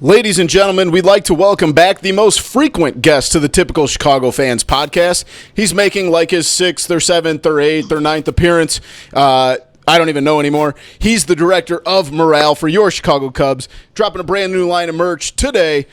Ladies and gentlemen, we'd like to welcome back the most frequent guest to the Typical Chicago Fans podcast. He's making like his 6th or 7th or 8th or 9th appearance. I don't even know anymore. He's the director of morale for your Chicago Cubs, dropping a brand new line of merch today.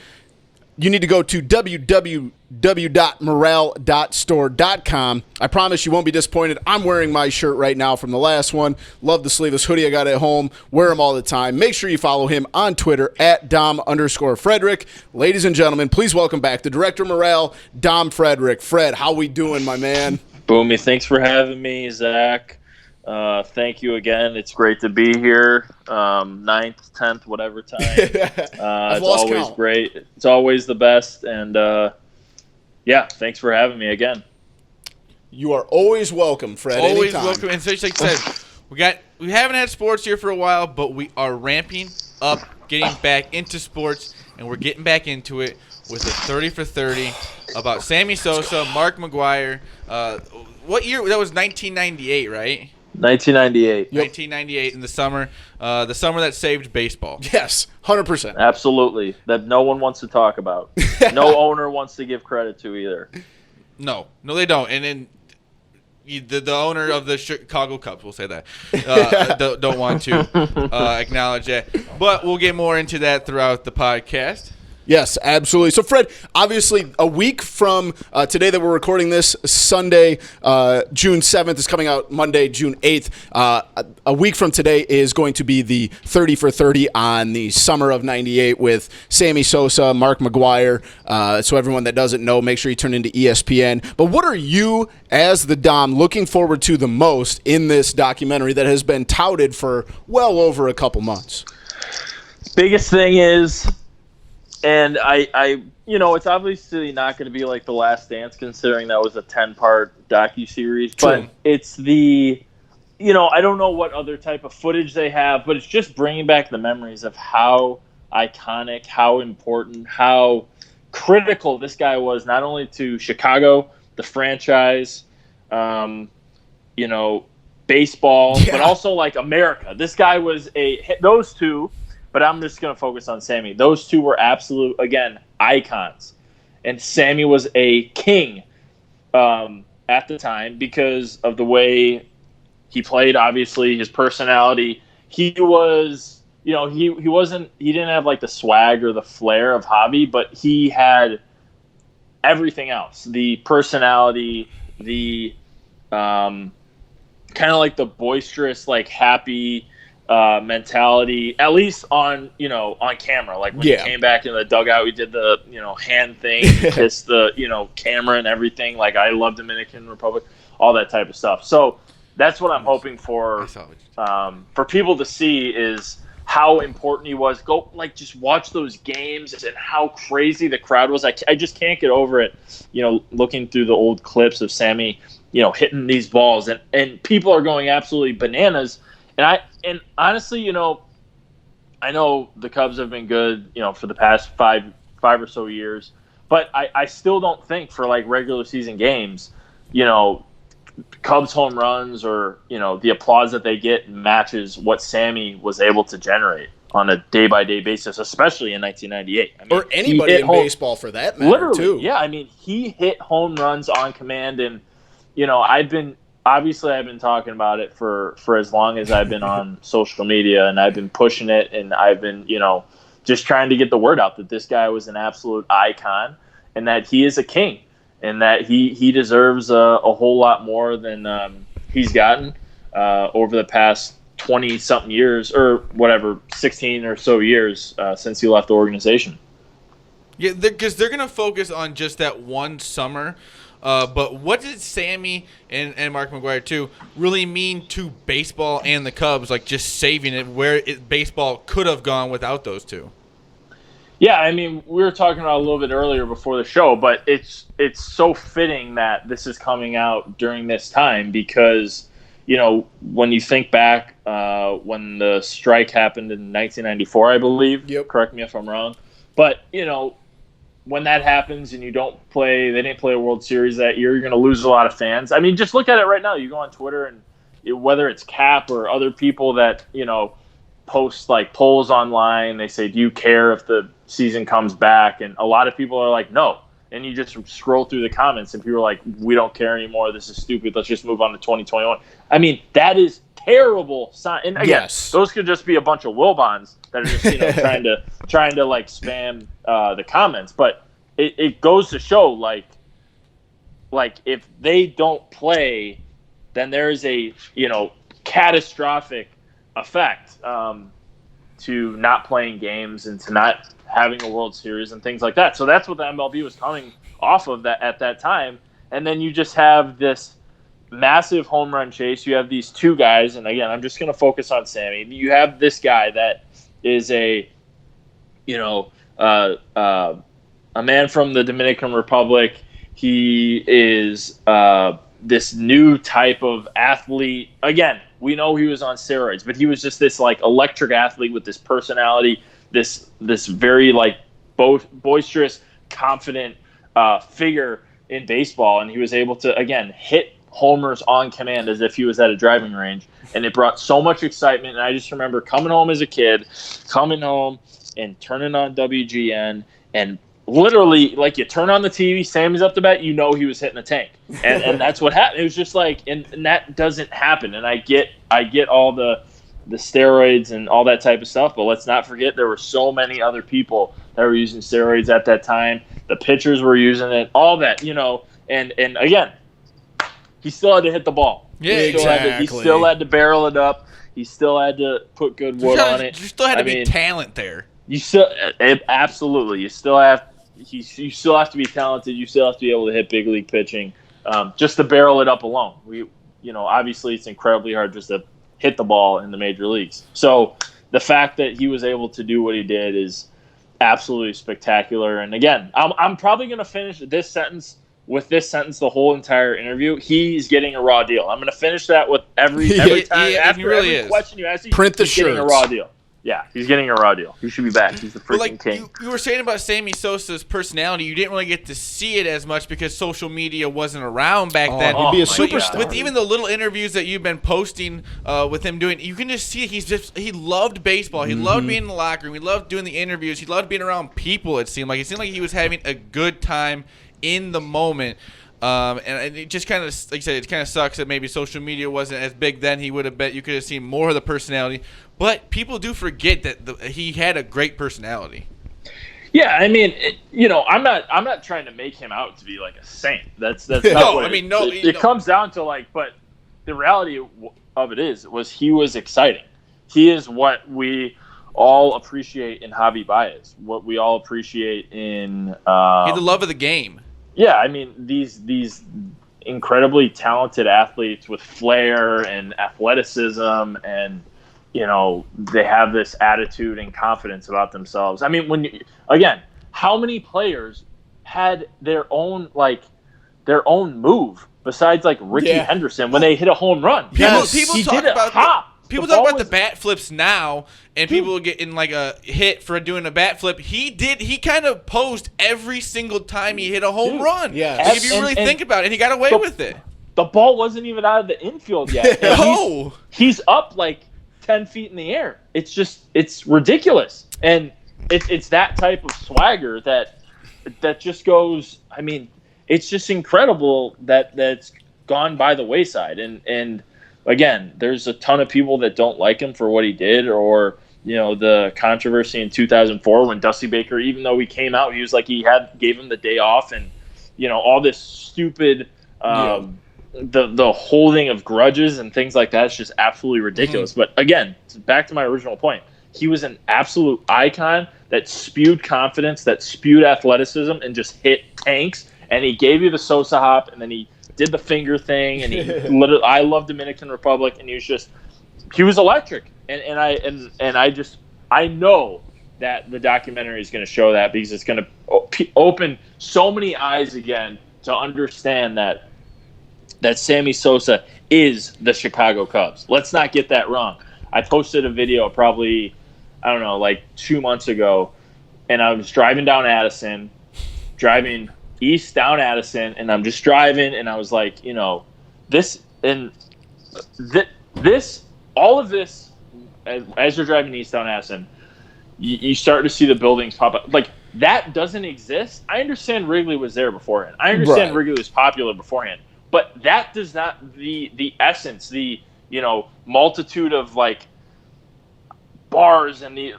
You need to go to www.morale.store.com. I promise you won't be disappointed. I'm wearing my shirt right now from the last one. Love the sleeveless hoodie I got at home. Wear them all the time. Make sure you follow him on Twitter at Dom_Frederic. Ladies and gentlemen, please welcome back the director of morale, Dom Frederic. Fred, how we doing, my man? Boomy, thanks for having me, Zach. Thank you again. It's great to be here. 9th, 10th, whatever time. It's always count. Great. It's always the best. And, thanks for having me again. You are always welcome, Fred. Always anytime. welcome. And such like I said, we haven't had sports here for a while, but we are ramping up, getting back into sports, and we're getting back into it with a 30 for 30 about Sammy Sosa, Mark McGwire. What year? That was 1998, right? 1998. 1998 in the summer that saved baseball. Yes, 100%. Absolutely. That no one wants to talk about. No owner wants to give credit to either. No, they don't. And then the owner of the Chicago Cubs, we'll say that, don't want to acknowledge that. But we'll get more into that throughout the podcast. Yes, absolutely. So, Fred, obviously a week from today that we're recording this, Sunday, June 7th is coming out Monday, June 8th. A week from today is going to be the 30 for 30 on the summer of 98 with Sammy Sosa, Mark McGwire. So everyone that doesn't know, make sure you turn into ESPN. But what are you, as the Dom, looking forward to the most in this documentary that has been touted for well over a couple months? Biggest thing is... And I it's obviously not going to be like The Last Dance, considering that was a 10-part docuseries. But it's I don't know what other type of footage they have, but it's just bringing back the memories of how iconic, how important, how critical this guy was, not only to Chicago, the franchise, baseball, but also like America. This guy was those two. But I'm just going to focus on Sammy. Those two were absolute, again, icons. And Sammy was a king at the time because of the way he played, obviously, his personality. He was, he didn't have like the swag or the flair of Javi, but he had everything else. The personality, the kind of like the boisterous, like happy mentality, at least on camera. Like when he came back in the dugout, we did the hand thing, kissed the camera and everything. Like I love Dominican Republic, all that type of stuff. So that's what I'm hoping for people to see is how important he was. Go just watch those games and how crazy the crowd was. I just can't get over it. Looking through the old clips of Sammy, hitting these balls and people are going absolutely bananas. And honestly, I know the Cubs have been good, for the past five or so years, but I still don't think for like regular season games, Cubs home runs or, the applause that they get matches what Sammy was able to generate on a day-by-day basis, especially in 1998. I mean, or anybody in baseball for that matter, literally, too. Yeah, I mean, he hit home runs on command, and, I've been talking about it for as long as I've been on social media, and I've been pushing it, and I've been, just trying to get the word out that this guy was an absolute icon and that he is a king and that he deserves a whole lot more than he's gotten over the past 20-something years or whatever, 16 or so years since he left the organization. Yeah, because they're going to focus on just that one summer. But what did Sammy and Mark McGwire, too, really mean to baseball and the Cubs, like just saving it where baseball could have gone without those two? Yeah, I mean, we were talking about a little bit earlier before the show, but it's so fitting that this is coming out during this time because, when you think back when the strike happened in 1994, I believe. Yep. Correct me if I'm wrong. But, when that happens and they didn't play a World Series that year, you're going to lose a lot of fans. I mean, just look at it right now. You go on Twitter and whether it's Cap or other people that, post like polls online. They say, do you care if the season comes back? And a lot of people are like, no. And you just scroll through the comments and people are like, we don't care anymore. This is stupid. Let's just move on to 2021. I mean, that is terrible sign. And again, those could just be a bunch of Wilbons that are just, trying to like spam the comments. But it goes to show like if they don't play, then there is a, catastrophic effect to not playing games and to not having a World Series and things like that. So that's what the MLB was coming off of that at that time. And then you just have this massive home run chase. You have these two guys, and again, I'm just going to focus on Sammy. You have this guy that is a man from the Dominican Republic. He is this new type of athlete. Again, we know he was on steroids, but he was just this like electric athlete with this personality, this very like boisterous, confident figure in baseball, and he was able to again hit homers on command as if he was at a driving range, and it brought so much excitement. And I just remember coming home as a kid, and turning on WGN, and literally, like, you turn on the TV, Sammy's up to bat, he was hitting a tank, and that's what happened. It was just like, and that doesn't happen. And I get all the steroids and all that type of stuff, but let's not forget there were so many other people that were using steroids at that time. The pitchers were using it, all that, and again, he still had to hit the ball. Yeah, he still had to barrel it up. He still had to put good wood on it. You still had to be talent there. You still absolutely. You still have to be talented. You still have to be able to hit big league pitching. Just to barrel it up alone. Obviously it's incredibly hard just to hit the ball in the major leagues. So the fact that he was able to do what he did is absolutely spectacular. And again, I'm probably going to finish this sentence the whole entire interview. He's getting a raw deal. I'm going to finish that with every time after every question you ask. Print the shirts. Getting a raw deal. Yeah, he's getting a raw deal. He should be back. He's the freaking king. You were saying about Sammy Sosa's personality, you didn't really get to see it as much because social media wasn't around back then. He'd be a superstar. With even the little interviews that you've been posting with him doing, you can just see he loved baseball. He loved being in the locker room. He loved doing the interviews. He loved being around people, it seemed like. It seemed like he was having a good time in the moment. And it just kind of, like I said, it kind of sucks that maybe social media wasn't as big then. He would have bet you could have seen more of the personality. But people do forget that he had a great personality. Yeah, I mean, I'm not trying to make him out to be like a saint. That's not what it comes down to. Like, but the reality of it was he was exciting. He is what we all appreciate in Javi Baez. What we all appreciate in he had the love of the game. Yeah, I mean, these incredibly talented athletes with flair and athleticism, and they have this attitude and confidence about themselves. I mean, how many players had their own move besides like Ricky Henderson when they hit a home run? People talk about People talk about the bat flips now, and people getting like a hit for doing a bat flip. He kind of posed every single time he hit a home run. Yeah. Like, if you really think about it, and he got away with it. The ball wasn't even out of the infield yet. No. He's up like 10 feet in the air. It's ridiculous. And it's that type of swagger that just goes, I mean, it's just incredible that's gone by the wayside. And again, there's a ton of people that don't like him for what he did, or the controversy in 2004 when Dusty Baker, even though he came out, he was like gave him the day off, and all this stupid the holding of grudges and things like that is just absolutely ridiculous. But again, back to my original point, he was an absolute icon that spewed confidence, that spewed athleticism, and just hit tanks. And he gave you the Sosa hop, and then he did the finger thing, and he literally, I love Dominican Republic, and he was electric, and I know that the documentary is going to show that, because it's going to open so mmany eyes again to understand that Sammy Sosa is the Chicago Cubs. Let's not get that wrong. I posted a video probably, I don't know, like 2 months ago, and I was driving east down Addison, and I'm just driving, and I was like, all of this, as you're driving east down Assen, you start to see the buildings pop up. Like, that doesn't exist. I understand Wrigley was there beforehand. I understand Wrigley was popular beforehand. But that does not, the essence, the, multitude of, like, bars and the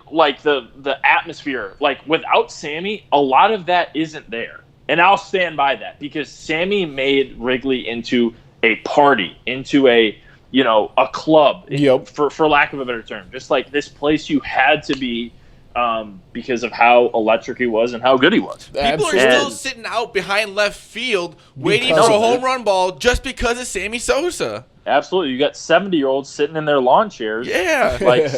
atmosphere. Like, without Sammy, a lot of that isn't there. And I'll stand by that, because Sammy made Wrigley into a party, into a club, for lack of a better term. Just like this place you had to be, because of how electric he was and how good he was. People are still sitting out behind left field waiting for a home run ball just because of Sammy Sosa. Absolutely. You got 70-year-olds sitting in their lawn chairs. Yeah. Like,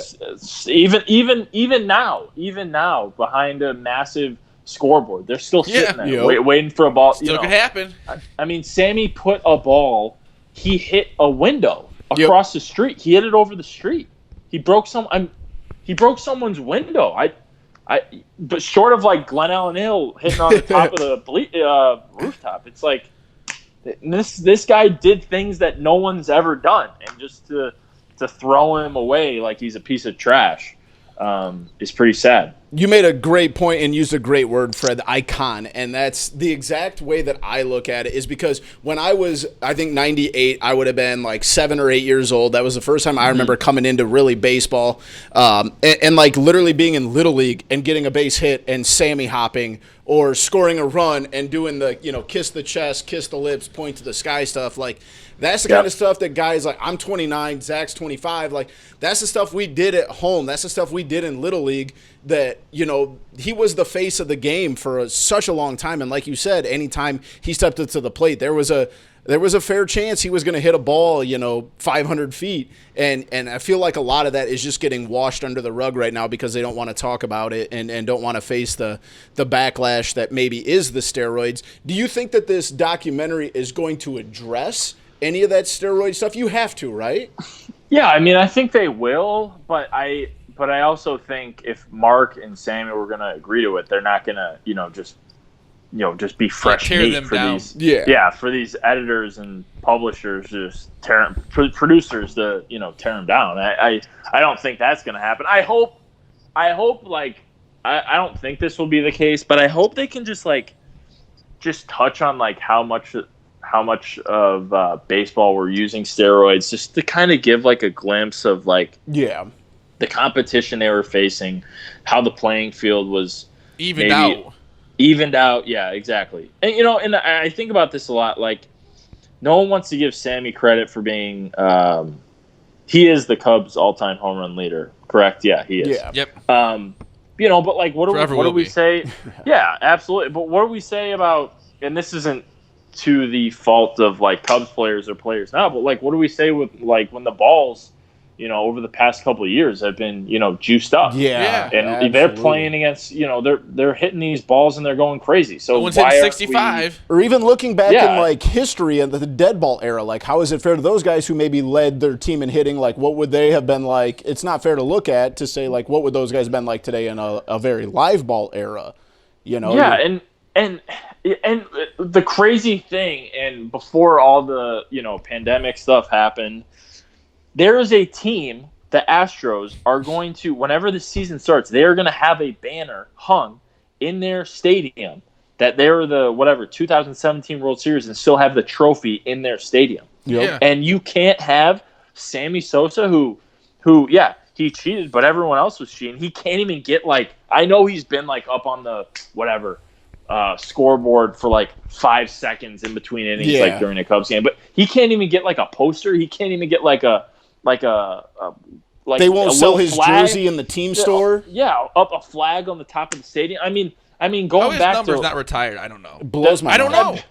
even now, behind a massive scoreboard, they're still sitting there waiting for a ball. Still could happen. I mean, Sammy put a ball, he hit a window across the street. He hit it over the street. He broke someone's window. But short of like Glen Allen Hill hitting on the top of the rooftop, it's like this guy did things that no one's ever done, and just to throw him away like he's a piece of trash is pretty sad. You made a great point and used a great word, Fred, icon. And that's the exact way that I look at it, is because when I was, I think, 98, I would have been like 7 or 8 years old. That was the first time I remember coming into really baseball, and like literally being in Little League and getting a base hit and Sammy hopping or scoring a run and doing the, kiss the chest, kiss the lips, point to the sky stuff. Like, that's the kind of stuff that guys like, I'm 29, Zach's 25. Like, that's the stuff we did at home. That's the stuff we did in Little League that, he was the face of the game for such a long time. And like you said, anytime he stepped up to the plate, there was a fair chance he was going to hit a ball, 500 feet. And I feel like a lot of that is just getting washed under the rug right now because they don't want to talk about it and don't want to face the backlash that maybe is the steroids. Do you think that this documentary is going to address any of that steroid stuff? You have to, right? Yeah, I mean, I think they will, but I also think if Mark and Sammy were going to agree to it, they're not going to, just be fresh meat for down. For these editors and publishers, just producers to, tear them down. I don't think that's going to happen. I hope like, I don't think this will be the case, but I hope they can just touch on like how much of baseball we're using steroids, just to kind of give like a glimpse of like the competition they were facing, how the playing field was evened out. Yeah, exactly. And and I think about this a lot. Like, no one wants to give Sammy credit for being he is the Cubs all-time home run leader, correct? Yeah, he is. Yeah. Yep. But like, what do we say? Yeah, absolutely. But what do we say about, and this isn't to the fault of like Cubs players or players now, but like, what do we say with like when the balls, over the past couple of years have been, juiced up? Yeah. And absolutely. they're playing against, they're hitting these balls and they're going crazy. So one's hitting 65. Or even looking back in like history and the dead ball era, like how is it fair to those guys who maybe led their team in hitting? Like, what would they have been like? It's not fair to look at to say like, what would those guys have been like today in a very live ball era? Yeah. And the crazy thing, and before all the, pandemic stuff happened, there is a team, the Astros, are going to, whenever the season starts, they are going to have a banner hung in their stadium that they were the 2017 World Series and still have the trophy in their stadium. Yeah. And you can't have Sammy Sosa, who he cheated, but everyone else was cheating. He can't even get like, I know he's been like up on the scoreboard for like 5 seconds in between innings, like during a Cubs game, but he can't even get like a poster. He can't even get like they won't sell his jersey in the team store. Up a flag on the top of the stadium. I mean, going back to his number's not retired. I don't know. Blows my mind. I don't know.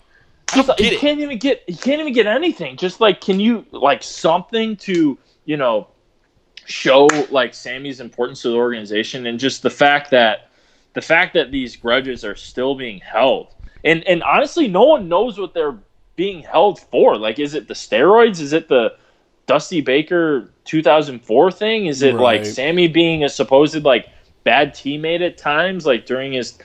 He can't even get anything. Just like, can you like something to show like Sammy's importance to the organization, and just the fact that these grudges are still being held, and honestly, no one knows what they're being held for. Like, is it the steroids? Is it the Dusty Baker 2004 thing? Is it like Sammy being a supposed like bad teammate at times, like during his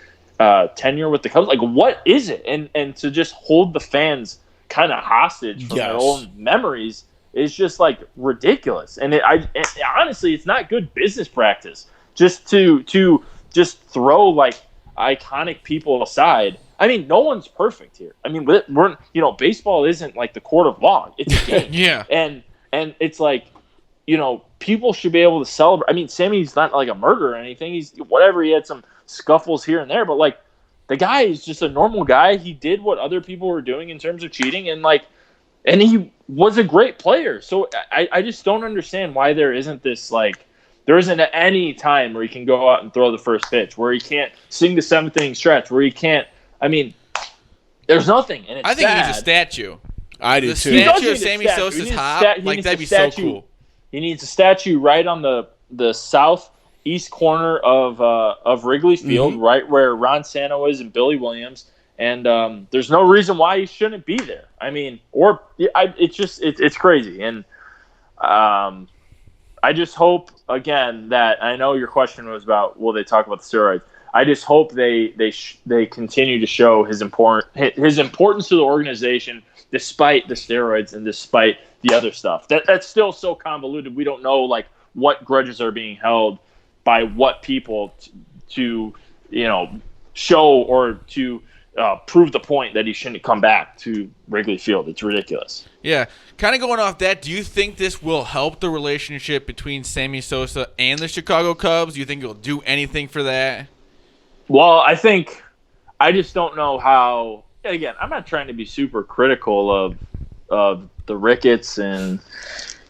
tenure with the Cubs? Like, what is it? And to just hold the fans kind of hostage from their own memories is just like ridiculous. And honestly, it's not good business practice just to just throw like iconic people aside. I mean, no one's perfect here. I mean, we're baseball isn't like the court of law. It's a game. Yeah. And it's like, people should be able to celebrate. I mean, Sammy's not like a murderer or anything. He's whatever. He had some scuffles here and there, but like the guy is just a normal guy. He did what other people were doing in terms of cheating, and he was a great player. So I just don't understand why there isn't this there isn't any time where he can go out and throw the first pitch, where he can't sing the seventh inning stretch, where he can't. I mean, there's nothing, and it's I think sad. he needs a statue. I do The too. statue of Sammy Sosa's hop, that'd be so cool. He needs a statue right on the southeast corner of Wrigley Field, right where Ron Santo is and Billy Williams. And there's no reason why he shouldn't be there. I mean, it's crazy. And I just hope, again, that I know your question was about will they talk about the steroids. I just hope they continue to show his importance to the organization despite the steroids and despite the other stuff. That's still so convoluted. We don't know what grudges are being held by what people to show or to prove the point that he shouldn't come back to Wrigley Field. It's ridiculous. Yeah. Kind of going off that, do you think this will help the relationship between Sammy Sosa and the Chicago Cubs? Do you think it'll do anything for that? Well, I just don't know how. Again, I'm not trying to be super critical of the Ricketts and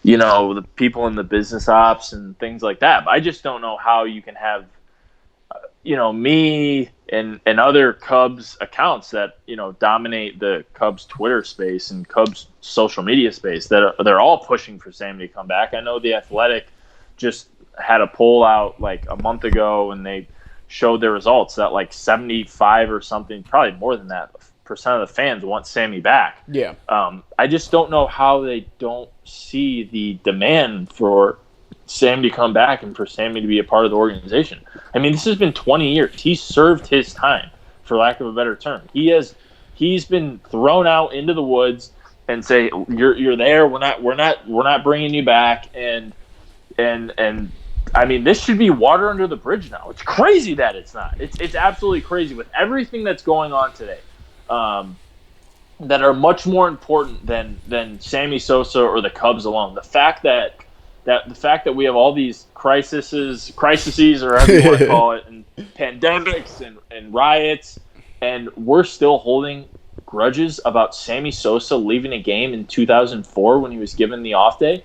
the people in the business ops and things like that. But I just don't know how you can have me and other Cubs accounts that dominate the Cubs Twitter space and Cubs social media space that they're all pushing for Sammy to come back. I know The Athletic just had a poll out like a month ago, and they showed their results that 75 or something, probably more than that, percent of the fans want Sammy back. Yeah. I just don't know how they don't see the demand for Sammy to come back and for Sammy to be a part of the organization. I mean, this has been 20 years. He served his time, for lack of a better term. He's been thrown out into the woods and say, you're there. We're not bringing you back. And I mean, this should be water under the bridge now. It's crazy that it's not. It's absolutely crazy with everything that's going on today. That are much more important than Sammy Sosa or the Cubs alone. The fact that we have all these crises or whatever you want to call it, and pandemics and riots, and we're still holding grudges about Sammy Sosa leaving a game in 2004 when he was given the off day,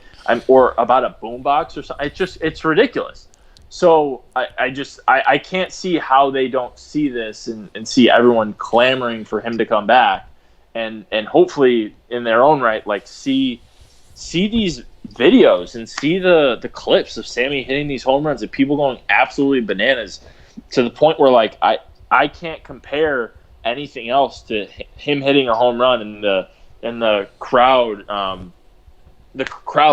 or about a boombox or something. It's ridiculous. So I can't see how they don't see this and see everyone clamoring for him to come back, and hopefully in their own right, see these videos and see the clips of Sammy hitting these home runs and people going absolutely bananas to the point where I can't compare anything else to him hitting a home run and the crowd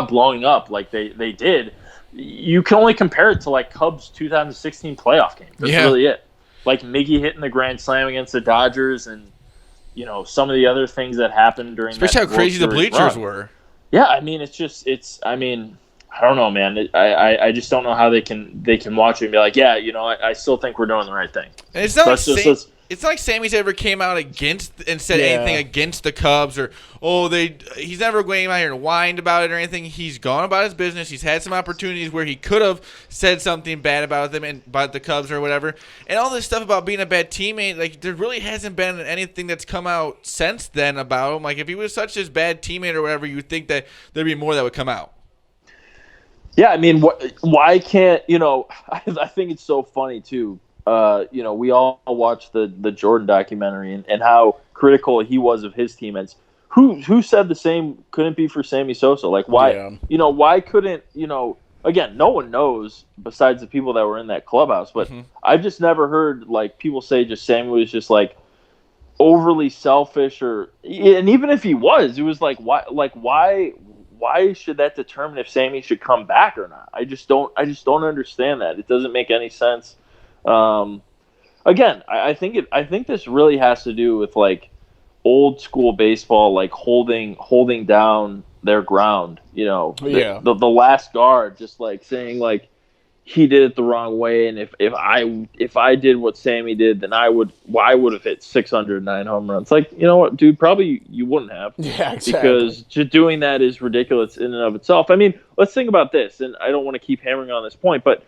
blowing up like they did. You can only compare it to Cubs 2016 playoff game. That's really it. Miggy hitting the grand slam against the Dodgers, and some of the other things that happened during. Especially how crazy the bleachers were. Yeah, I mean, I don't know, man. I just don't know how they can watch it and be like, yeah, I still think we're doing the right thing. And it's not it's not like Sammy's ever came out against and said anything against the Cubs or he's never going out here and whined about it or anything. He's gone about his business. He's had some opportunities where he could have said something bad about them and about the Cubs or whatever. And all this stuff about being a bad teammate, there really hasn't been anything that's come out since then about him. If he was such a bad teammate or whatever, you'd think that there'd be more that would come out. Yeah, I mean, why can't I think it's so funny too. We all watched the Jordan documentary and how critical he was of his teammates. Who said the same couldn't be for Sammy Sosa? Why? Yeah. Why couldn't? Again, no one knows besides the people that were in that clubhouse. But I've just never heard people say just Sammy was just overly selfish and even if he was, it was why should that determine if Sammy should come back or not? I just don't understand that. It doesn't make any sense. Again, I think this really has to do with old school baseball, holding down their ground. You know, Yeah. the last guard just like saying like he did it the wrong way, and if I did what Sammy did, then I would have hit 609 home runs. Like, you know what, dude? Probably you wouldn't have. Yeah, exactly. Because just doing that is ridiculous in and of itself. I mean, let's think about this, and I don't want to keep hammering on this point, but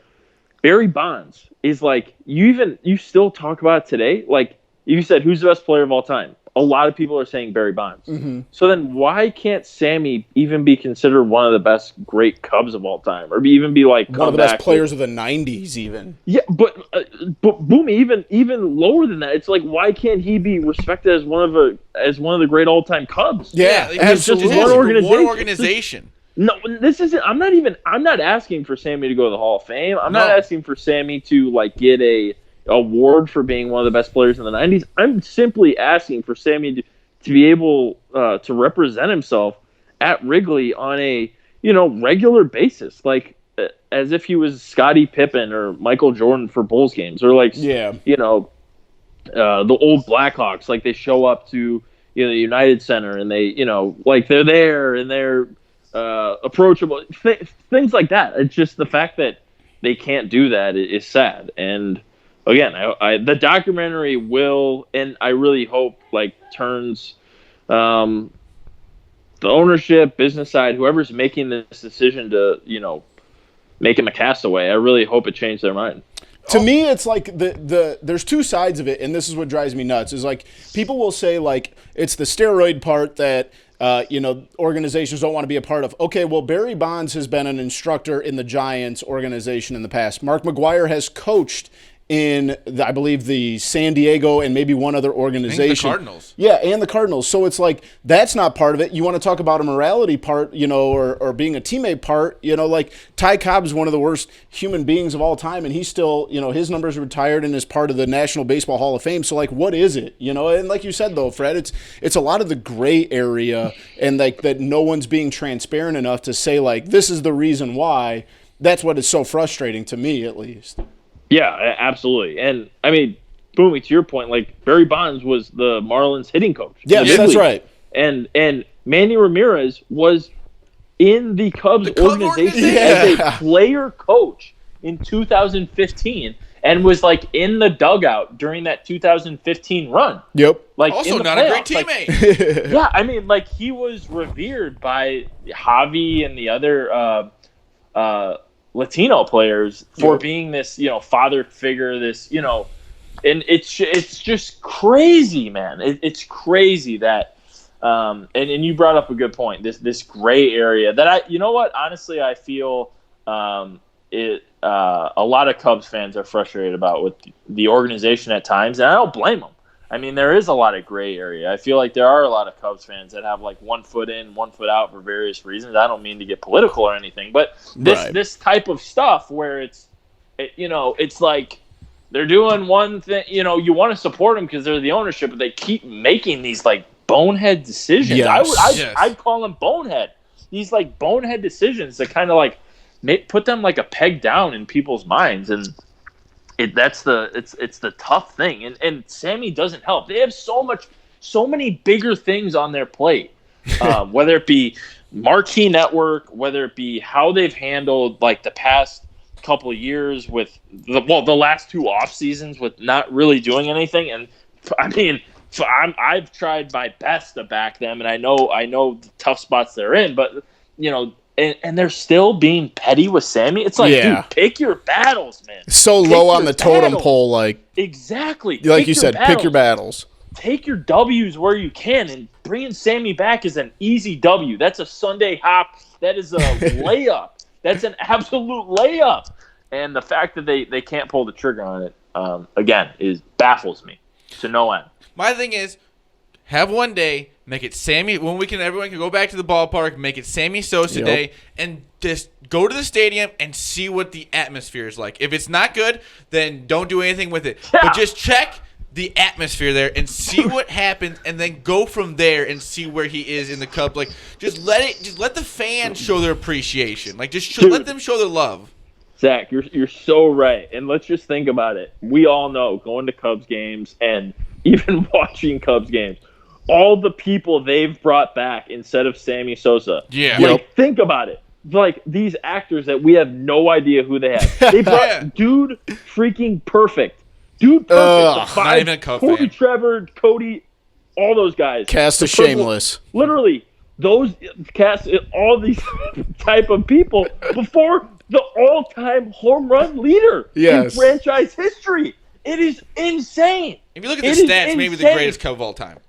Barry Bonds is like, you still talk about it today. Like you said, who's the best player of all time? A lot of people are saying Barry Bonds. Mm-hmm. So then why can't Sammy even be considered one of the best great Cubs of all time, or even be like one of the best players of the 90s even? Yeah, but Boomy, even lower than that. It's like, why can't he be respected as one of the great all-time Cubs? Yeah, it's just one organization. No, this isn't. I'm not asking for Sammy to go to the Hall of Fame. I'm not asking for Sammy to like get a award for being one of the best players in the 90s. I'm simply asking for Sammy to be able to represent himself at Wrigley on a regular basis, like as if he was Scottie Pippen or Michael Jordan for Bulls games, or like the old Blackhawks, like they show up to the United Center and they like they're there and they're approachable, things like that. It's just the fact that they can't do that is sad. And again, the documentary will, and I really hope, like, turns the ownership, business side, whoever's making this decision to, make him a castaway. I really hope it changed their mind. To me, it's like there's two sides of it, and this is what drives me nuts. Is like people will say like it's the steroid part that organizations don't want to be a part of. Okay, well, Barry Bonds has been an instructor in the Giants organization in the past. Mark McGwire has coached in, I believe, the San Diego and maybe one other organization. And the Cardinals. Yeah, and the Cardinals. So it's like that's not part of it. You want to talk about a morality part, or being a teammate part, like Ty Cobb is one of the worst human beings of all time, and he's still, his numbers are retired and is part of the National Baseball Hall of Fame. So like, what is it? And like you said though, Fred, it's a lot of the gray area, and like that no one's being transparent enough to say like this is the reason why. That's what is so frustrating to me, at least. Yeah, absolutely. And, I mean, Boomy, to your point, like, Barry Bonds was the Marlins hitting coach. Yes, that's right. And Manny Ramirez was in the Cubs organization as a player coach in 2015 and was, like, in the dugout during that 2015 run. Yep. Like, also not playoffs. A great teammate. Yeah, I mean, like, he was revered by Javi and the other Latino players for being this, father figure, this, and it's just crazy, man. It's crazy that, and you brought up a good point, this gray area that honestly, I feel, a lot of Cubs fans are frustrated about with the organization at times, and I don't blame them. I mean, there is a lot of gray area. I feel like there are a lot of Cubs fans that have like 1 foot in, 1 foot out for various reasons. I don't mean to get political or anything, but this type of stuff where it's like they're doing one thing. You want to support them because they're the ownership, but they keep making these like bonehead decisions. Yes. I'd call them bonehead. These like bonehead decisions that kind of like put them like a peg down in people's minds, and it's the tough thing, and Sammy doesn't help. They have so many bigger things on their plate, whether it be marquee network, whether it be how they've handled like the past couple of years with the last 2 off seasons with not really doing anything. And I mean, I've tried my best to back them, and I know the tough spots they're in, but And they're still being petty with Sammy. It's like, dude, pick your battles, man. So low on the totem pole, like exactly. Like you said, pick your battles. Take your W's where you can, and bringing Sammy back is an easy W. That's a Sunday hop. That is a layup. That's an absolute layup. And the fact that they can't pull the trigger on it, again, baffles me to no end. My thing is, have one day, make it Sammy, when everyone can go back to the ballpark, make it Sammy Sosa Day, and just go to the stadium and see what the atmosphere is like. If it's not good, then don't do anything with it. Yeah. But just check the atmosphere there and see what happens, and then go from there and see where he is in the Cup. Like, just let the fans show their appreciation. Like, let them show their love. Zach, you're so right. And let's just think about it. We all know going to Cubs games and even watching Cubs games, all the people they've brought back instead of Sammy Sosa. Yeah. Like, think about it. Like, these actors that we have no idea who they have. They brought Dude freaking Perfect. Dude Perfect. The five, not even a Cub Corey fan. Trevor, Cody, all those guys. Cast of Shameless. Literally, those cast all these type of people before the all-time home run leader in franchise history. It is insane. If you look at the stats, maybe the greatest Cub of all time.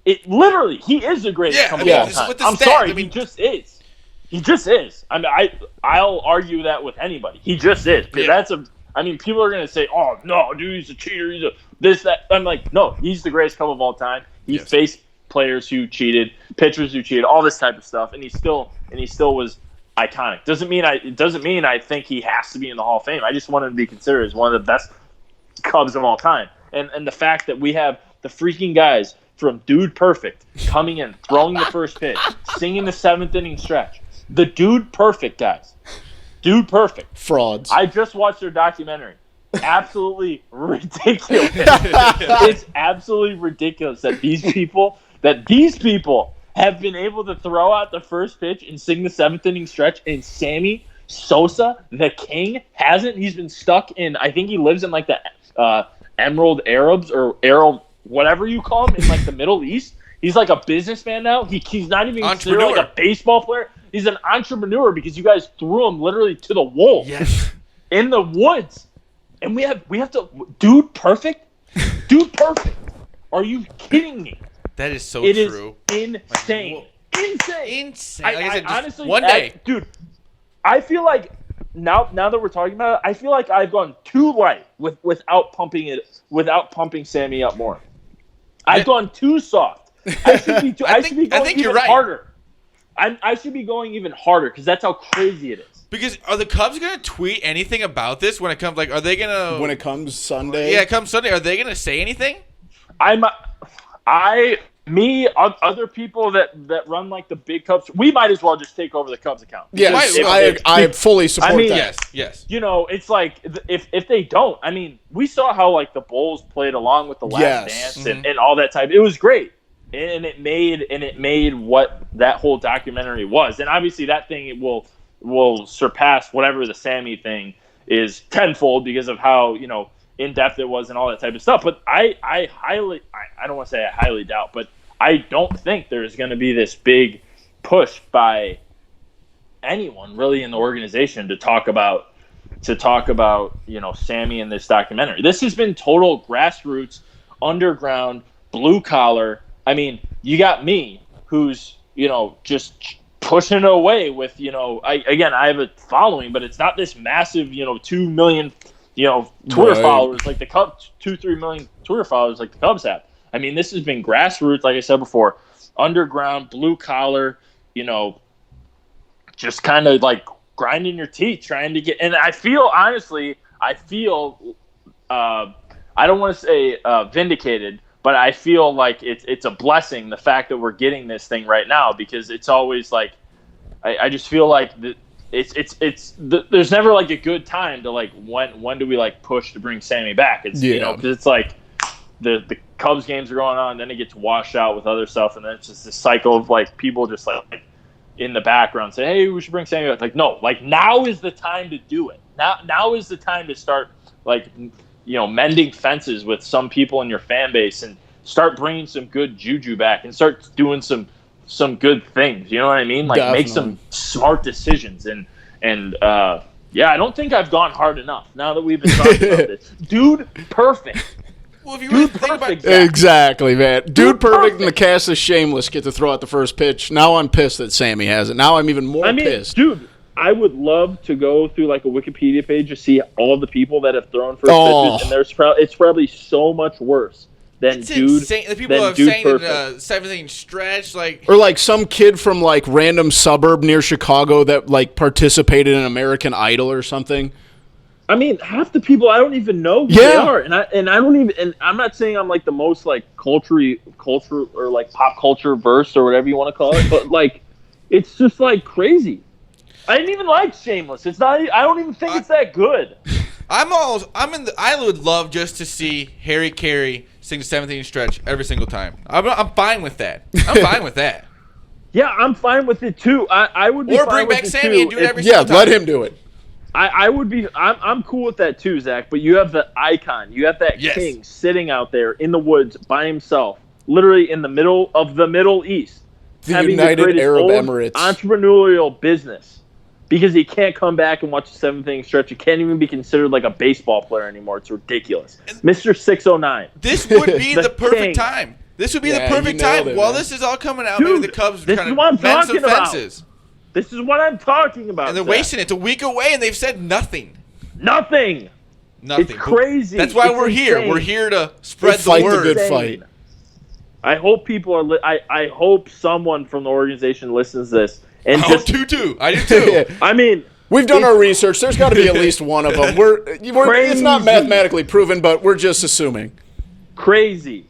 It literally, he is the greatest Cub of all time. With the I'm stats, sorry, he just is. He just is. I mean, I'll argue that with anybody. He just is. People are gonna say, "Oh no, dude, he's a cheater. He's a this that." I'm like, no, he's the greatest Cub of all time. He faced players who cheated, pitchers who cheated, all this type of stuff, and he still was iconic. It doesn't mean I think he has to be in the Hall of Fame. I just want him to be considered as one of the best Cubs of all time. And the fact that we have the freaking guys from Dude Perfect coming in, throwing the first pitch, singing the 7th inning stretch. The Dude Perfect guys. Dude Perfect. Frauds. I just watched their documentary. Absolutely ridiculous. It's absolutely ridiculous that these people have been able to throw out the first pitch and sing the 7th inning stretch, and Sammy Sosa, the king, hasn't. He's been stuck in, I think he lives in like the Emerald Arabs or Arab, whatever you call him, in like the Middle East. He's like a businessman now. He's not even considered like a baseball player. He's an entrepreneur because you guys threw him literally to the wolves in the woods. And we have to Dude Perfect? Dude Perfect. Are you kidding me? That is so true. It is insane. Insane. Like I said, just honestly, one day. Dude, I feel like now that we're talking about it, I feel like I've gone too light without pumping Sammy up more. I've gone too soft. I should be going even harder. I should be going even harder because that's how crazy it is. Because are the Cubs going to tweet anything about this when it comes? Like, are they going to? When it comes Sunday? Yeah, come Sunday. Are they going to say anything? Other people that run like the big Cubs, we might as well just take over the Cubs account. Yes, I fully support that. Yes. You know, it's like if they don't, I mean, we saw how like the Bulls played along with the Last Dance and all that type. It was great. And it made what that whole documentary was. And obviously that thing will surpass whatever the Sammy thing is tenfold because of how, you know, in depth it was and all that type of stuff. But I don't want to say I highly doubt, but I don't think there's going to be this big push by anyone really in the organization to talk about, you know, Sammy in this documentary. This has been total grassroots, underground, blue collar. I mean, you got me who's, you know, just pushing it away with, you know, I have a following, but it's not this massive, you know, 2 million, you know, Twitter followers like the Cubs, 2-3 million Twitter followers like the Cubs have. I mean, this has been grassroots, like I said before, underground, blue collar, you know, just kind of like grinding your teeth, trying to get. And I feel, honestly, I don't want to say vindicated, but I feel like it's a blessing, the fact that we're getting this thing right now, because it's always like, I just feel like there's never like a good time to like, when do we like push to bring Sammy back? It's, you know, because it's like the Cubs games are going on, then it gets washed out with other stuff, and then it's just this cycle of like people just like in the background say, hey, we should bring Sammy back. Like, no, like now is the time to do it. Now is the time to start like, you know, mending fences with some people in your fan base and start bringing some good juju back and start doing some good things. You know what I mean? Like Make some smart decisions. And I don't think I've gone hard enough now that we've been talking about this. Dude Perfect. Well, if you really think about it. Exactly, man. Dude Perfect and the cast of Shameless get to throw out the first pitch. Now I'm pissed that Sammy has it. Now I'm even more pissed. Dude, I would love to go through like a Wikipedia page to see all the people that have thrown first pitches, and it's probably so much worse than it's Dude. Insane. The people have saying in the 7th inning stretch, like, or like some kid from like random suburb near Chicago that like participated in American Idol or something. I mean, half the people I don't even know who they are, and I don't even. And I'm not saying I'm like the most like culture or like pop culture versed or whatever you want to call it, but like it's just like crazy. I didn't even like Shameless. It's not. I don't even think it's that good. I would love just to see Harry Carey sing the 17 stretch every single time. I'm fine with that. I'm fine with that. Yeah, I'm fine with it too. I would be Or fine bring with back it Sammy too and do it if- every single time. let him do it. I would be. I'm cool with that too, Zach. But you have the icon. You have that Yes. king sitting out there in the woods by himself, literally in the middle of the Middle East, The having to United create his Arab own Emirates. entrepreneurial business, because he can't come back and watch the 7th-inning stretch. He can't even be considered like a baseball player anymore. It's ridiculous. Mr. 609. This would be The the perfect king. time. This would be Yeah, the you perfect nailed time. it, While man. this is all coming out, Dude, maybe the Cubs this kind is of what I'm mend some talking about. fences. This is what I'm talking about. And they're Zach. wasting it. It's a week away, and they've said nothing. Nothing. Nothing. It's crazy. That's why It's we're here. insane. We're here to spread the fight the word. good Insane. fight. I hope people are. I hope someone from the organization listens to this and I just. hope too. I do too. I mean, We've done our research. There's got to be at least one of them. It's not Crazy. mathematically proven, but we're just assuming. crazy.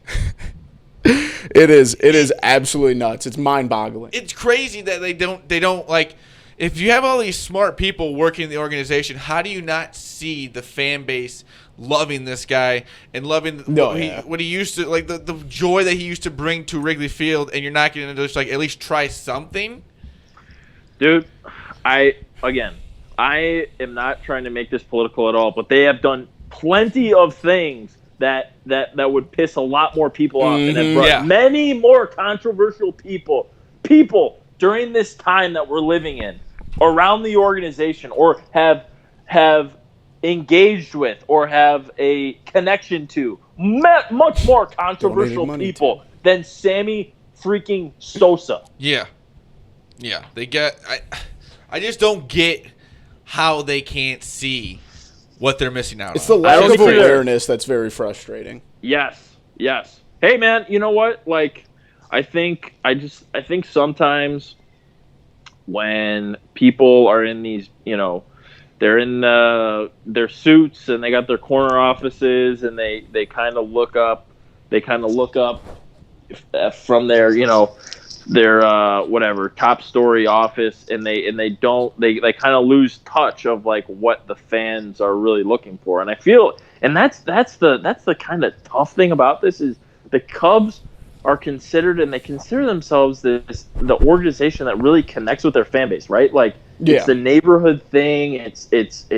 It is absolutely nuts. It's mind-boggling. It's crazy that they don't like. If you have all these smart people working in the organization, how do you not see the fan base loving this guy and loving what he used to, like the joy that he used to bring to Wrigley Field, and you're not going to just like at least try something? Dude, I am not trying to make this political at all, but they have done plenty of things that would piss a lot more people off and have brought Yeah. many more controversial people during this time that we're living in around the organization, or have engaged with or have a connection to much more controversial people than Sammy freaking Sosa. Yeah. They get. I just don't get how they can't see what they're missing out It's on. the lack don't of think they're- awareness that's very frustrating. Yes. Hey man, you know what? Like, I think sometimes when people are in these, they're in their suits and they got their corner offices and they kind of look up from their whatever top story office, and they kind of lose touch of like what the fans are really looking for. And I feel, and that's the kind of tough thing about this is the Cubs are considered, and they consider themselves the organization that really connects with their fan base, right? Like, it's the neighborhood thing. It's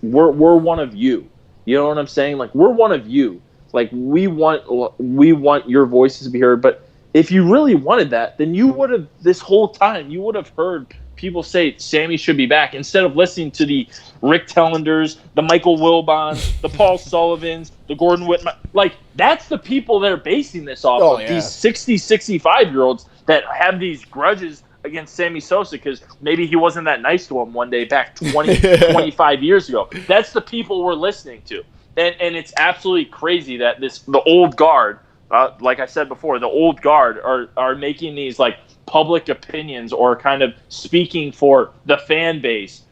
we're one of you. You know what I'm saying? Like, we're one of you. Like, we want your voices to be heard. But if you really wanted that, then you would have, this whole time, you would have heard people say Sammy should be back instead of listening to the Rick Tellenders, the Michael Wilbons, the Paul Sullivans, the Gordon Whitman. Like, that's the people they're basing this off of. Yeah. These 60, 65-year-olds that have these grudges against Sammy Sosa because maybe he wasn't that nice to him one day back 25 years ago. That's the people we're listening to. And it's absolutely crazy that the old guard, like I said before, the old guard are making these like public opinions or kind of speaking for the fan base.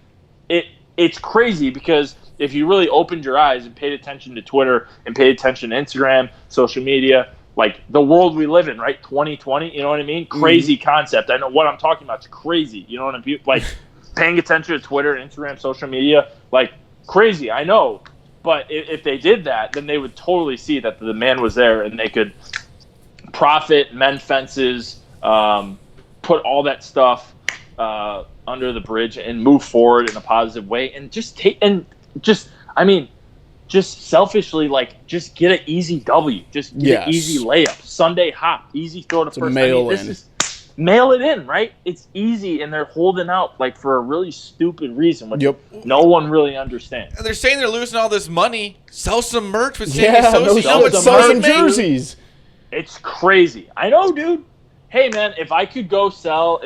It's crazy because if you really opened your eyes and paid attention to Twitter and paid attention to Instagram, social media, like the world we live in, right? 2020, you know what I mean? Crazy concept. I know what I'm talking about. It's crazy. You know what I mean? Like paying attention to Twitter, Instagram, social media, like crazy. I know. But if they did that, then they would totally see that the man was there and they could profit, mend fences, put all that stuff under the bridge and move forward in a positive way, and just selfishly, like, just get an easy W, just get an easy layup, Sunday hop, easy throw to first. Mail it in, right? It's easy, and they're holding out like for a really stupid reason, which no one really understands. And they're saying they're losing all this money. Sell some merch with Sammy Sosa. Sell some jerseys. It's crazy. I know, dude. Hey, man, if I could go sell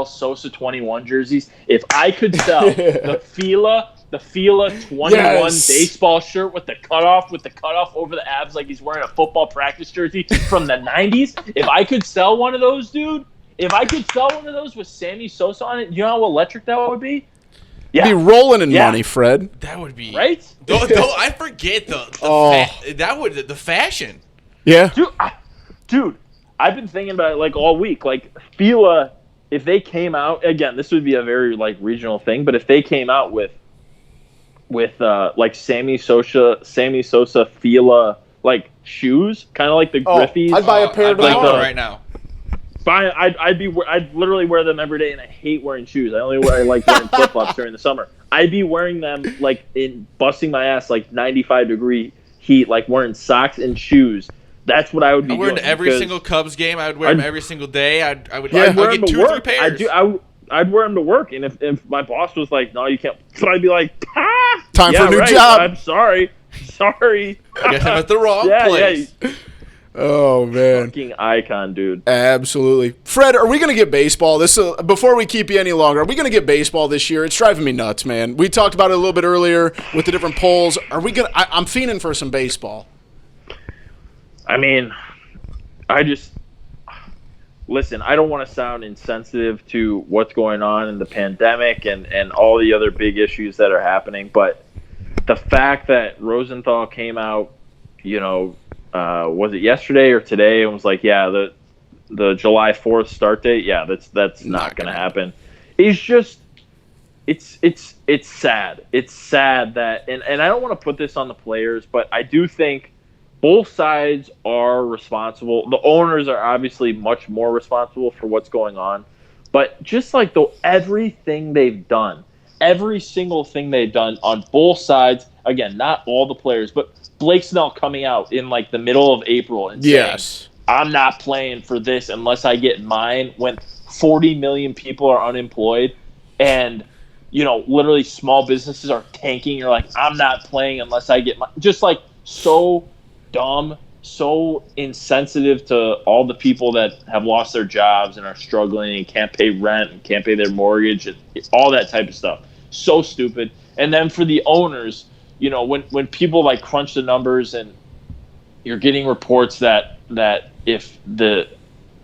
Sosa 21 jerseys, if I could sell the Fila 21 baseball shirt with the cutoff over the abs like he's wearing a football practice jersey from the 90s, if I could sell one of those, dude, if I could sell one of those with Sammy Sosa on it, you know how electric that would be? Yeah. Be rolling in money, Fred. That would be right. Though I forget the fashion. Yeah, dude. I've been thinking about it like all week. Like Fila, if they came out again, this would be a very like regional thing. But if they came out with like Sammy Sosa Fila like shoes, kind of like the Griffies. I'd buy a pair right now. I'd literally wear them every day, and I hate wearing shoes. I like wearing flip flops during the summer. I'd be wearing them like in busting my ass like 95-degree heat, like wearing socks and shoes. That's what I would be doing. Every single Cubs game. I would wear them every single day. I'd wear get them 2 or 3 pairs. I'd wear them to work, and if my boss was like, "No, you can't," I'd be like, "Time for a new job." I'm sorry. I guess I'm at the wrong place. Yeah. Oh man, fucking icon, dude. Absolutely, Fred. Are we gonna get baseball this? Before we keep you any longer, are we gonna get baseball this year? It's driving me nuts, man. We talked about it a little bit earlier with the different polls. Are we gonna? I'm fiending for some baseball. I mean, listen. I don't want to sound insensitive to what's going on in the pandemic and all the other big issues that are happening, but the fact that Rosenthal came out, was it yesterday or today, and was like, yeah, the July 4th start date, yeah, that's not going to happen. It's just, it's sad. It's sad that, and I don't want to put this on the players, but I do think both sides are responsible. The owners are obviously much more responsible for what's going on, but just like everything they've done, every single thing they've done on both sides, again, not all the players, but Blake Snell coming out in like the middle of April and saying, I'm not playing for this unless I get mine, when 40 million people are unemployed and, literally small businesses are tanking. You're like, I'm not playing unless I get mine. Just like so dumb, so insensitive to all the people that have lost their jobs and are struggling and can't pay rent and can't pay their mortgage and all that type of stuff. So stupid. And then for the owners, when people like crunch the numbers and you're getting reports that if the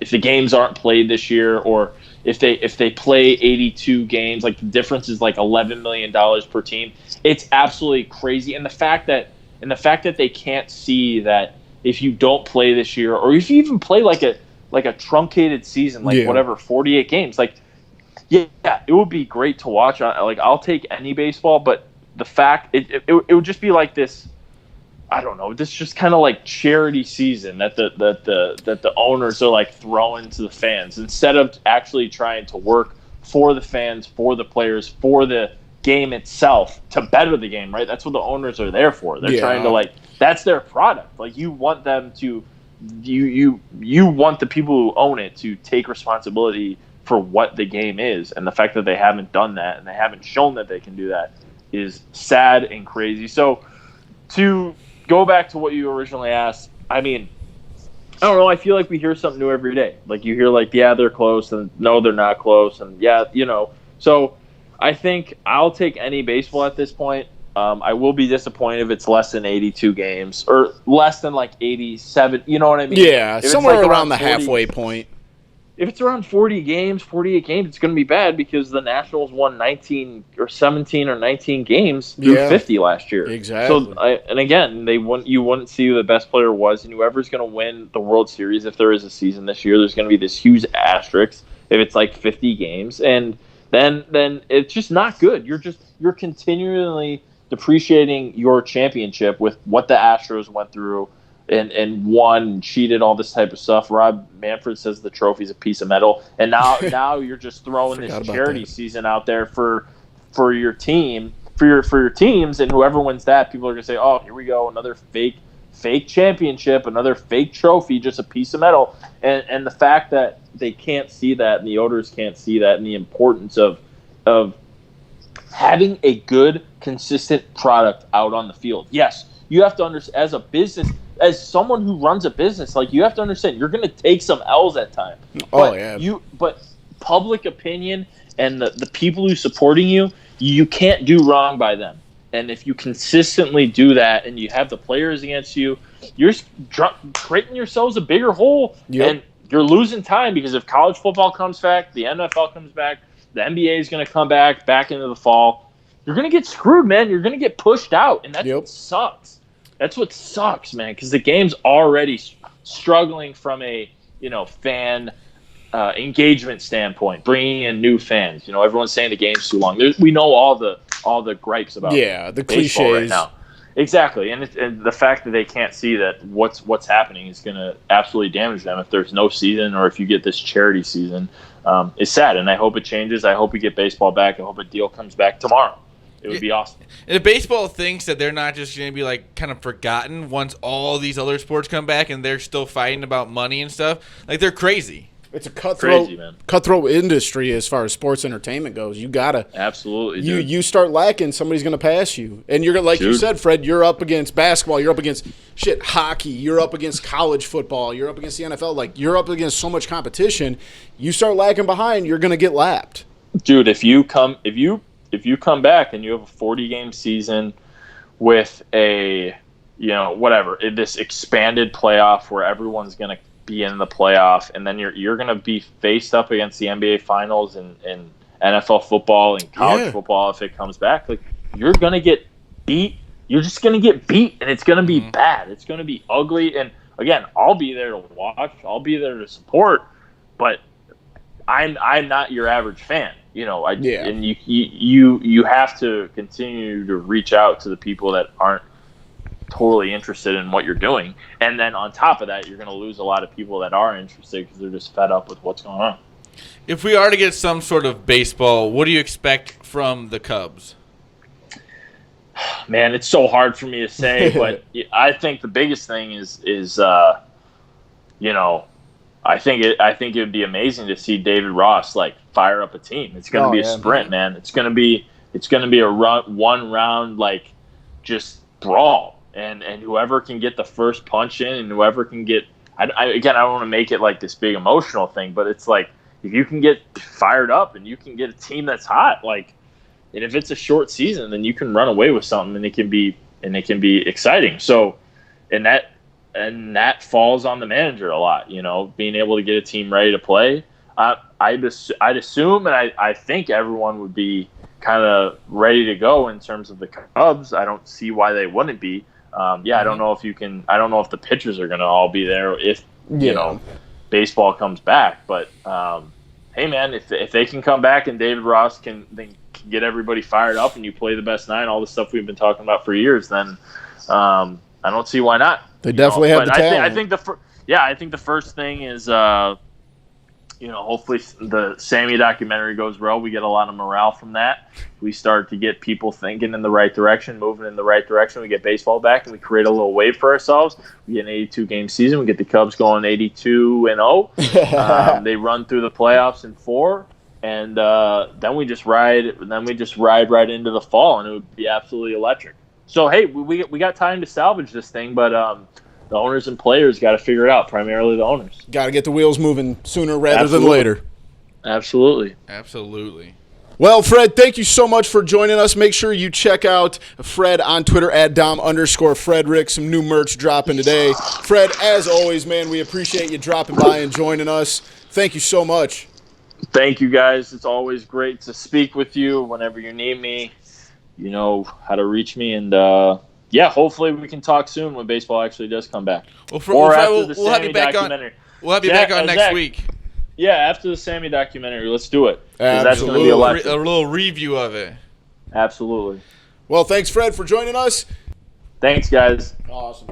games aren't played this year, or if they play 82 games, like the difference is like $11 million per team. It's absolutely crazy. And the fact that they can't see that if you don't play this year, or if you even play like a truncated season, like whatever, 48 games, like, yeah, it would be great to watch. Like, I'll take any baseball, but the fact it would just be like this, I don't know, this just kind of like charity season that the owners are like throwing to the fans instead of actually trying to work for the fans, for the players, for the game itself, to better the game, right? That's what the owners are there for. They're trying to, that's their product. Like, you want them to, you want the people who own it to take responsibility for what the game is, and the fact that they haven't done that and they haven't shown that they can do that is sad and crazy. So to go back to what you originally asked, I mean, I don't know, I feel like we hear something new every day. Like, you hear like, yeah, they're close, and no, they're not close, and yeah, so I think I'll take any baseball at this point. I will be disappointed if it's less than 82 games, or less than like 87, you know what I mean? Yeah, somewhere like around the 40, halfway point. If it's around 48 games, it's going to be bad, because the Nationals won 19 or 17 or 19 games through 50 last year. Exactly. So, and again, you wouldn't see who the best player was, and whoever's going to win the World Series, if there is a season this year, there's going to be this huge asterisk if it's like 50 games, and then it's just not good. You're continually depreciating your championship with what the Astros went through and won, cheated, all this type of stuff. Rob Manfred says the trophy's a piece of metal, and now you're just throwing this charity season out there for your team, for your teams, and whoever wins that, people are gonna say, oh, here we go, another fake championship, another fake trophy, just a piece of metal. And the fact that they can't see that, and the owners can't see that, and the importance of having a good, consistent product out on the field. Yes, you have to understand, as a business, as someone who runs a business, like, you have to understand you're going to take some L's at times. But public opinion and the people who supporting you can't do wrong by them. And if you consistently do that, and you have the players against you, you're creating yourselves a bigger hole, and you're losing time, because if college football comes back, the NFL comes back, the NBA is going to come back into the fall, you're going to get screwed, man. You're going to get pushed out, and that sucks. That's what sucks, man, because the game's already struggling from a fan engagement standpoint, bringing in new fans. Everyone's saying the game's too long. We know all the all the gripes about the baseball cliches right now. Exactly, and the fact that they can't see that what's happening is going to absolutely damage them if there's no season or if you get this charity season is sad. And I hope it changes. I hope we get baseball back. I hope a deal comes back tomorrow. It would be awesome. And if baseball thinks that they're not just going to be like kind of forgotten once all these other sports come back and they're still fighting about money and stuff, like they're crazy. It's a cutthroat, Crazy, man. Cutthroat industry as far as sports entertainment goes. You gotta absolutely. You start lacking, somebody's gonna pass you, and you're like you said, Fred. You're up against basketball. You're up against hockey. You're up against college football. You're up against the NFL. Like you're up against so much competition. You start lacking behind, you're gonna get lapped. Dude, if you come come back and you have a 40-game season with a this expanded playoff where everyone's gonna be in the playoff, and then you're going to be faced up against the NBA Finals and NFL football and college football if it comes back. Like you're going to get beat. You're just going to get beat, and it's going to be bad. It's going to be ugly. And again, I'll be there to watch. I'll be there to support. But I'm not your average fan. And you have to continue to reach out to the people that aren't totally interested in what you're doing, and then on top of that you're going to lose a lot of people that are interested because they're just fed up with what's going on. If we are to get some sort of baseball, what do you expect from the Cubs? Man, it's so hard for me to say, but I think the biggest thing is I think it would be amazing to see David Ross like fire up a team. It's going to be a sprint, man. It's going to be a one round like just brawl. And whoever can get the first punch in, and whoever can get, I don't want to make it like this big emotional thing, but it's like if you can get fired up and you can get a team that's hot, like, and if it's a short season, then you can run away with something, and it can be exciting. So, and that falls on the manager a lot, being able to get a team ready to play. I'd assume, and I think everyone would be kind of ready to go in terms of the Cubs. I don't see why they wouldn't be. I don't know if the pitchers are going to all be there if baseball comes back. But hey, man, if they can come back and David Ross can get everybody fired up and you play the best nine, all the stuff we've been talking about for years, then I don't see why not. They definitely have the talent. I think the first thing is hopefully the Sammy documentary goes well. We get a lot of morale from that. We start to get people thinking in the right direction, moving in the right direction. We get baseball back, and we create a little wave for ourselves. We get an 82-game season. We get the Cubs going 82-0. They run through the playoffs in 4, and then we just ride. Right into the fall, and it would be absolutely electric. So hey, we got time to salvage this thing, but the owners and players got to figure it out, primarily the owners. Got to get the wheels moving sooner rather than later. Absolutely. Well, Fred, thank you so much for joining us. Make sure you check out Fred on Twitter at Dom_Frederick. Some new merch dropping today. Fred, as always, man, we appreciate you dropping by and joining us. Thank you so much. Thank you, guys. It's always great to speak with you. Whenever you need me, you know how to reach me, and hopefully we can talk soon when baseball actually does come back. We'll have you back on. We'll have you back on next week. Yeah, after the Sammy documentary, let's do it. Absolutely. That's going to be electric. A little review of it. Absolutely. Well, thanks, Fred, for joining us. Thanks, guys. Awesome.